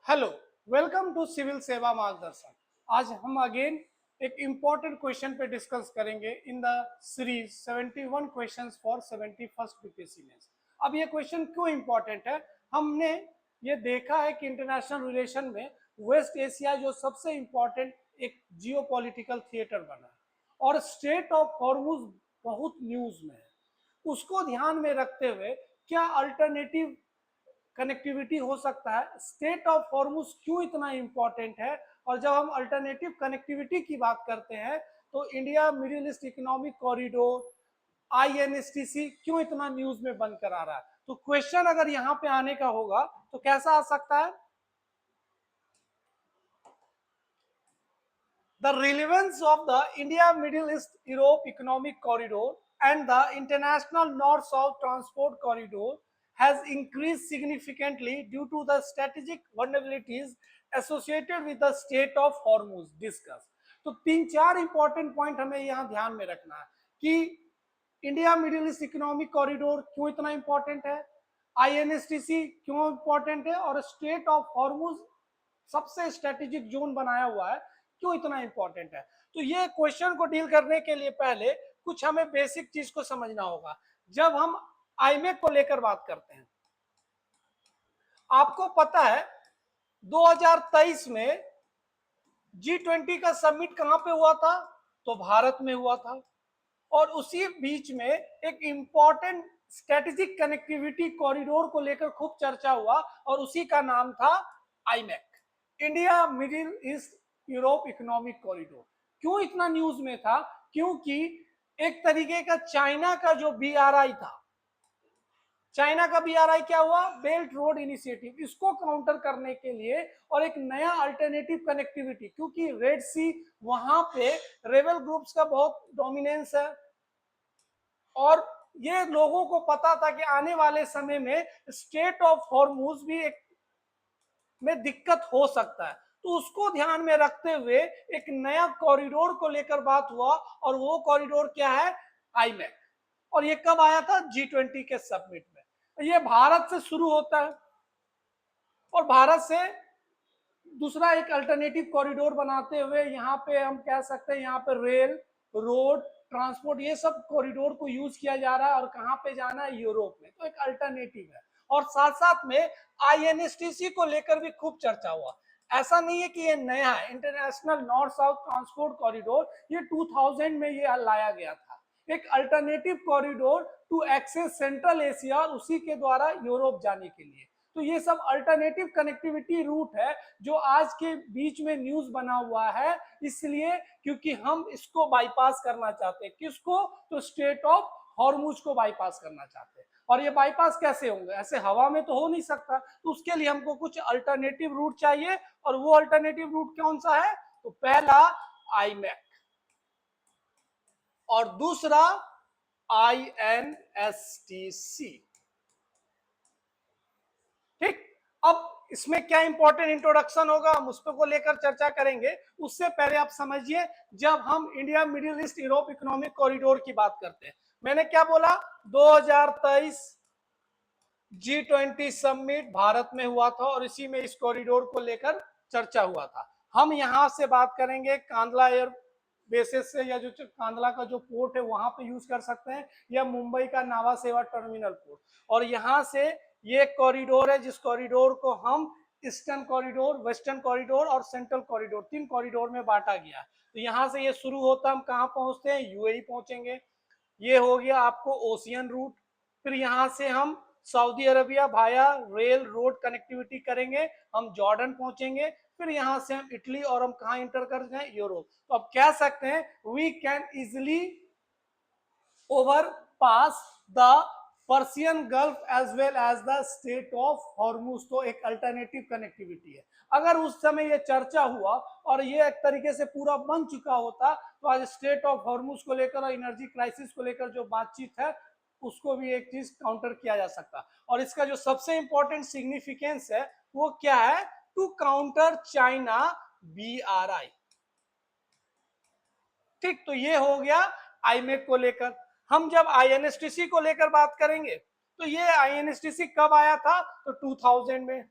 Hello, welcome to civil सेवा मार्गदर्शन। आज हम अगेन एक इम्पोर्टेंट क्वेश्चन पे डिस्कस करेंगे in the series 71 questions for 71st BPSC mains. अब ये क्वेश्चन क्यों इम्पोर्टेंट है? हमने ये देखा है कि इंटरनेशनल रिलेशन में वेस्ट एशिया जो सबसे इम्पोर्टेंट एक जियोपॉलिटिकल थिएटर बना है और स्ट्रेट ऑफ हॉर्मुज बहुत न्यूज में है। उसको ध्यान में रखते हुए क्या अल्टरनेटिव कनेक्टिविटी हो सकता है? स्टेट ऑफ हॉर्मुज क्यों इतना इंपॉर्टेंट है? और जब हम अल्टरनेटिव कनेक्टिविटी की बात करते हैं तो India middle east economic corridor INSTC क्यों इतना न्यूज में बनकर आ रहा है? तो क्वेश्चन अगर यहाँ पे आने का होगा तो कैसा आ सकता है? The relevance of the India Middle East Europe Economic Corridor and the International North South Transport Corridor has increased significantly due to the strategic vulnerabilities associated with the Strait of Hormuz discussed. तो तीन चार important point हमें यहाँ ध्यान में रखना है कि India middle east economic corridor क्यों इतना इंपॉर्टेंट है, आईएनएसटीसी क्यों इंपॉर्टेंट है और स्ट्रेट ऑफ हॉर्मुज सबसे स्ट्रेटेजिक जोन बनाया हुआ है क्यों इतना इंपॉर्टेंट है। तो ये क्वेश्चन को डील करने के लिए पहले कुछ हमें बेसिक चीज को समझना होगा। जब हम आईमेक को लेकर बात करते हैं, आपको पता है 2023 में G20 का समिट कहां पे हुआ था? तो भारत में हुआ था। और उसी बीच में एक इंपॉर्टेंट स्ट्रेटेजिक कनेक्टिविटी कॉरिडोर को लेकर खूब चर्चा हुआ और उसी का नाम था IMEC, India middle east Europe economic corridor. क्यों इतना न्यूज में था? क्योंकि एक तरीके का चाइना का जो बीआरआई था, चाइना का बीआरआई क्या हुआ? बेल्ट रोड इनिशिएटिव, इसको काउंटर करने के लिए और एक नया अल्टरनेटिव कनेक्टिविटी, क्योंकि रेड सी वहां पे रेबल ग्रुप्स का बहुत डोमिनेंस है और ये लोगों को पता था कि आने वाले समय में स्ट्रेट ऑफ हॉर्मुज भी एक में दिक्कत हो सकता है। तो उसको ध्यान में रखते हुए एक नया कॉरिडोर को लेकर बात हुआ और वो कॉरिडोर क्या है? आईमेक। और ये कब आया था? G20 के समिट में। ये भारत से शुरू होता है और भारत से दूसरा एक अल्टरनेटिव कॉरिडोर बनाते हुए यहाँ पे हम कह सकते हैं यहाँ पे रेल, रोड, ट्रांसपोर्ट, ये सब कॉरिडोर को यूज किया जा रहा है और कहाँ पे जाना है? यूरोप में। तो एक अल्टरनेटिव है और साथ साथ में आईएनएसटीसी को लेकर भी खूब चर्चा हुआ। ऐसा नहीं है कि ये नया है, international north south transport corridor ये 2000 में ये लाया गया था, एक alternative corridor to access central Asia और उसी के द्वारा यूरोप जाने के लिए। तो ये सब अल्टरनेटिव कनेक्टिविटी रूट है जो आज के बीच में न्यूज बना हुआ है, इसलिए क्योंकि हम इसको बाईपास करना चाहते हैं। किसको? तो स्ट्रेट ऑफ हॉर्मुज को बाईपास करना चाहते हैं। और ये बाईपास कैसे होंगे? ऐसे हवा में तो हो नहीं सकता, तो उसके लिए हमको कुछ अल्टरनेटिव रूट चाहिए और वो अल्टरनेटिव रूट कौन सा है? तो पहला आईमेक और दूसरा आईएनएसटीसी। ठीक, अब इसमें क्या इंपॉर्टेंट इंट्रोडक्शन होगा हम उस पर को लेकर चर्चा करेंगे। उससे पहले आप समझिए, जब हम India middle east Europe economic corridor की बात करते हैं, मैंने क्या बोला? 2023 G20 समिट भारत में हुआ था और इसी में इस कॉरिडोर को लेकर चर्चा हुआ था। हम यहां से बात करेंगे कांदला एयर बेसिस से, या जो कांदला का जो पोर्ट है वहां पे यूज कर सकते हैं, या मुंबई का नावा सेवा टर्मिनल पोर्ट। और यहां से ये कॉरिडोर है जिस कॉरिडोर को हम ईस्टर्न कॉरिडोर, वेस्टर्न कॉरिडोर और सेंट्रल कॉरिडोर, तीन कॉरिडोर में बांटा गया। तो यहाँ से ये शुरू होता है, हम कहाँ पहुंचते हैं? यूएई पहुंचेंगे। ये हो गया आपको ओशियन रूट। फिर यहाँ से हम सऊदी अरबिया भाया रेल रोड कनेक्टिविटी करेंगे, हम जॉर्डन पहुंचेंगे। फिर यहाँ से हम इटली और हम कहाँ इंटर करते हैं? यूरोप। तो अब कह सकते हैं we can easily over pass the Persian gulf as well as the state of Hormuz. तो एक अल्टरनेटिव कनेक्टिविटी है। अगर उस समय ये चर्चा हुआ और ये एक तरीके से पूरा बन चुका होता तो आज स्टेट ऑफ हॉर्मुज को लेकर और एनर्जी क्राइसिस को लेकर जो बातचीत है उसको भी एक चीज काउंटर किया जा सकता। और इसका जो सबसे इंपॉर्टेंट सिग्निफिकेंस है वो क्या है? To counter China BRI. ठीक, तो ये हो गया आईमेक को लेकर। हम जब आईएनएसटीसी को लेकर बात करेंगे तो ये आईएनएसटीसी कब आया था? तो 2000 में।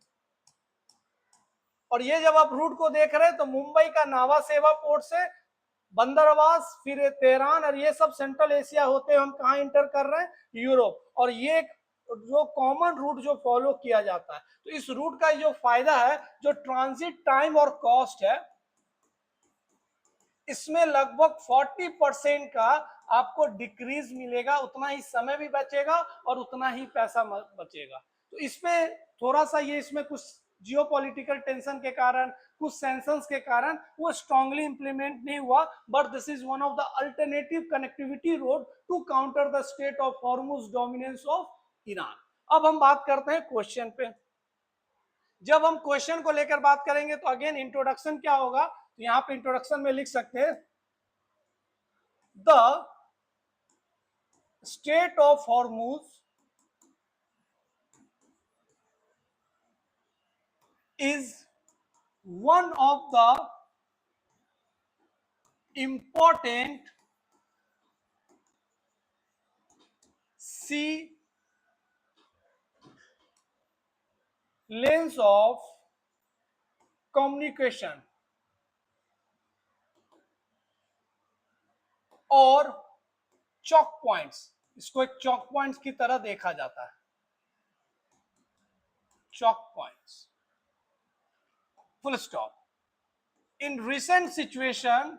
और ये जब आप रूट को देख रहे हैं तो मुंबई का नावा सेवा पोर्ट से बंदरवास, फिर तेहरान, और ये सब सेंट्रल एशिया होते हैं, हम कहाँ इंटर कर रहे हैं, यूरोप। और ये जो कॉमन रूट जो फॉलो किया जाता है, तो इस रूट का जो फायदा है, जो ट्रांजिट टाइम और कॉस्ट है, इसमें लगभग 40% का आपको डिक्रीज मिलेगा, उतना ही समय भी बचेगा और उतना ही पैसा बचेगा। तो इसमें थोड़ा सा ये इसमें कुछ जियोपॉलिटिकल टेंशन के कारण, कुछ सैंक्शंस के कारण वो स्ट्रांगली इंप्लीमेंट नहीं हुआ, but this is one of the alternative connectivity road to counter the state of Hormuz dominance of Iran. अब हम बात करते हैं क्वेश्चन पे। जब हम क्वेश्चन को लेकर बात करेंगे तो अगेन इंट्रोडक्शन क्या होगा, तो यहां पे इंट्रोडक्शन में लिख सकते हैं the state of Hormuz is one of the important sea lanes of communication और चॉक पॉइंट्स, इसको एक चॉक पॉइंट्स की तरह देखा जाता है, choke points, full stop. In recent situation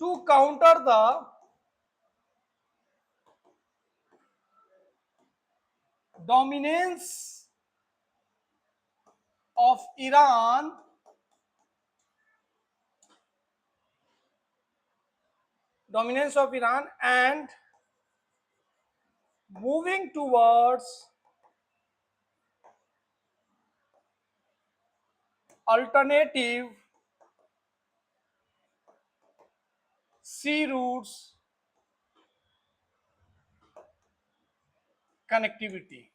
to counter the dominance of Iran and moving towards alternative sea routes connectivity.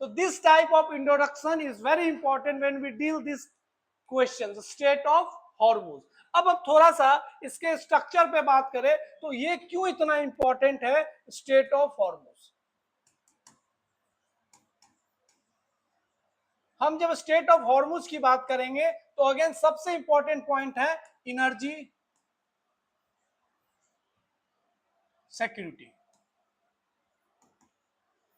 So this type of introduction is very important when we deal this question, the state of Hormuz. अब थोड़ा सा इसके structure पे बात करें तो ये क्यों इतना इंपॉर्टेंट है स्टेट ऑफ हॉर्मुज। हम जब स्टेट ऑफ हॉर्मुज की बात करेंगे तो अगेन सबसे इंपॉर्टेंट पॉइंट है एनर्जी सिक्योरिटी।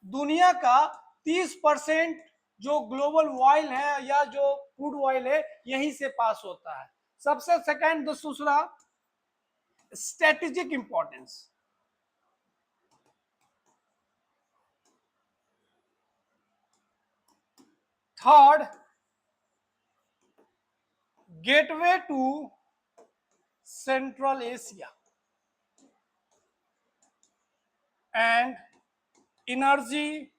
दुनिया का 30% जो ग्लोबल ऑयल है या जो क्रूड ऑयल है यहीं से पास होता है। सबसे सेकंड दूसरा strategic importance, third gateway to central Asia and energy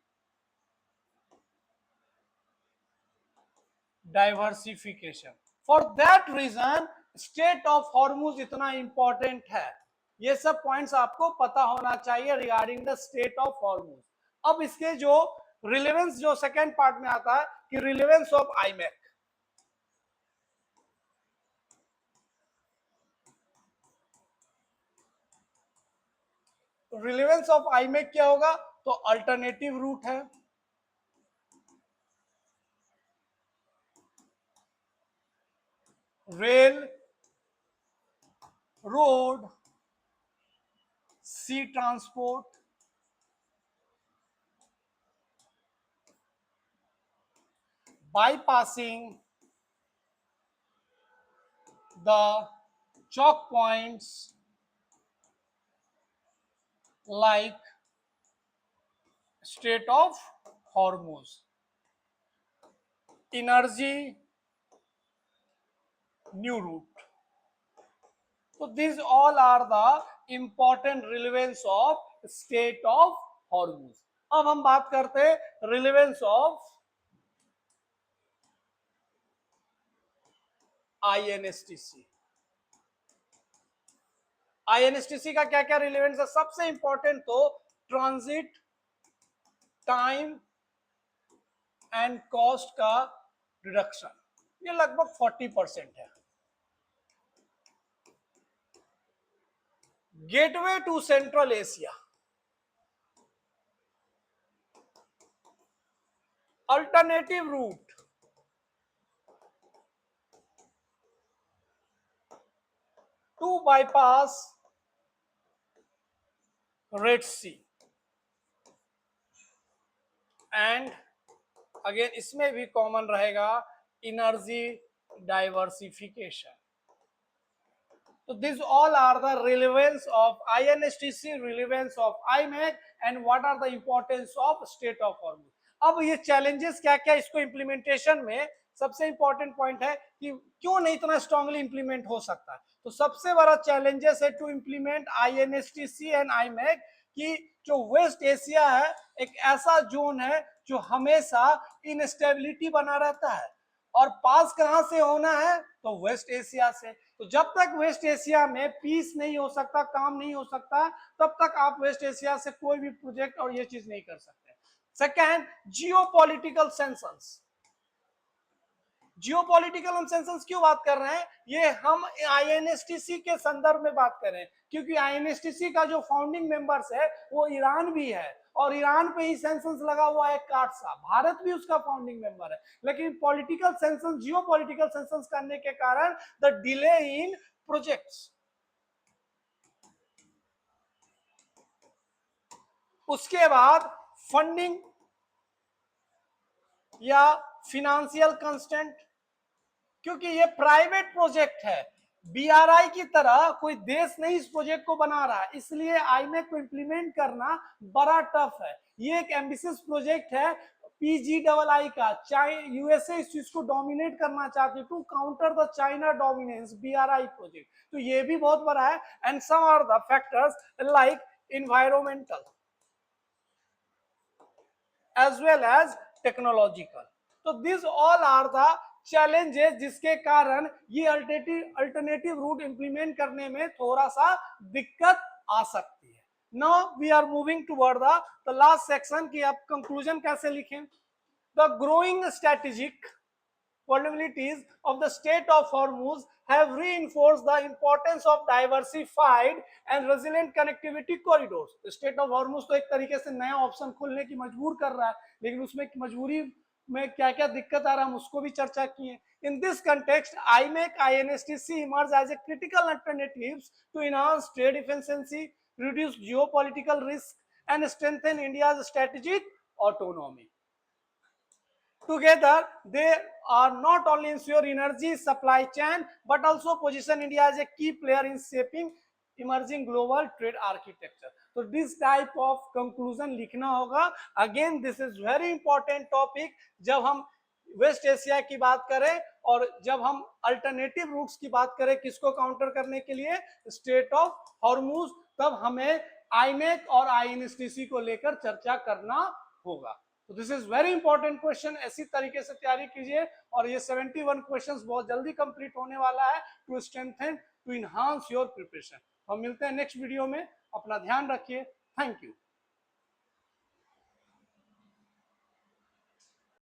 diversification. For that region state of Hormuz इतना इंपॉर्टेंट है। ये सब पॉइंट्स आपको पता होना चाहिए regarding the state of Hormuz. अब इसके जो रिलेवेंस जो सेकेंड पार्ट में आता है कि relevance of IMEC. Relevance of IMEC क्या होगा, तो अल्टरनेटिव रूट है, rail, road, sea transport, bypassing the choke points like Strait of Hormuz, energy new route. So these all are the important relevance of Strait of Hormuz. अब हम बात करते हैं relevance of INSTC। INSTC का क्या क्या relevance है, सबसे इंपॉर्टेंट तो ट्रांजिट टाइम एंड कॉस्ट का रिडक्शन, ये लगभग 40% है। Gateway to central Asia, alternative route to bypass red sea and again इसमें भी कॉमन रहेगा energy diversification. So these all are the relevance of INSTC, relevance of IMEC, and what are the importance of state of Hormuz. अब ये challenges क्या क्या इसको implementation में सबसे important point है कि क्यों नहीं इतना strongly implement हो सकता है. तो सबसे बड़ा challenges है to implement INSTC and IMEC कि जो वेस्ट एशिया है एक ऐसा जोन है जो हमेशा इनस्टेबिलिटी बना रहता है और पास कहां से होना है तो वेस्ट एशिया से. तो जब तक वेस्ट एशिया में पीस नहीं हो सकता, काम नहीं हो सकता, तब तक आप वेस्ट एशिया से कोई भी प्रोजेक्ट और ये चीज नहीं कर सकते. Second, geopolitical सेंसन्स. जियोपॉलिटिकल हम सेंसन्स क्यों बात कर रहे हैं, ये हम आईएनएसटीसी के संदर्भ में बात कर रहे हैं क्योंकि आईएनएसटीसी का जो फाउंडिंग मेंबर्स है वो ईरान भी है और ईरान पे ही सेंसन्स लगा हुआ है काट सा. भारत भी उसका फाउंडिंग मेंबर है, लेकिन पॉलिटिकल सेंसन्स, जियोपॉलिटिकल सेंसन्स करने के कारण द डिले इन प्रोजेक्ट्स. उसके बाद फंडिंग या फिनेंशियल कंस्टेंट, क्योंकि ये प्राइवेट प्रोजेक्ट है, बीआरआई की तरह कोई देश नहीं इस प्रोजेक्ट को बना रहा है, इसलिए आईमेक को इंप्लीमेंट करना बड़ा टफ है. ये एक एम्बिशियस प्रोजेक्ट है पीजीडब्ल्यूआई का. यूएसए इस चीज को डोमिनेट करना चाहती है to counter the China dominance BRI project. तो ये भी बहुत बड़ा है. And some are the factors like environmental as well as technological. तो these all are the challenges जिसके कारण ये अल्टरनेटिव रूट इंप्लीमेंट करने में थोड़ा सा दिक्कत आ सकती है. Now we are moving toward the last section कि आप कंक्लूजन कैसे लिखें. The growing strategic vulnerabilities of the Strait of Hormuz have reinforced the importance of diversified and resilient connectivity corridors. State of Hormuz तो एक तरीके से नया option खोलने की मजबूर कर रहा है, लेकिन उसमें मजबूरी में क्या क्या दिक्कत आ रहा है हम उसको भी चर्चा किए. In this context, IMEC INSTC emerge as a critical alternatives to enhance trade efficiency, reduce geopolitical risk, and strengthen India's strategic autonomy. Together, they are not only ensure energy supply chain but also position India as a key player in shaping emerging global trade architecture. So this type of conclusion लिखना होगा. Again, this is very important topic जब हम waste Asia की बात करें और जब हम अल्टरनेटिव रूट्स की बात करें किसको काउंटर करने के लिए, स्टेट ऑफ हॉर्मुज, तब हमें आईमेक और आईएनएसटीसी को लेकर चर्चा करना होगा. तो this is very important question. ऐसी तरीके से तैयारी कीजिए और ये 71 क्वेश्चंस बहुत जल्दी कंप्लीट होने वाला है to strengthen, to enhance your preparation. हम मिलते हैं नेक्स्ट वीडियो में. अपना ध्यान रखिए. Thank you.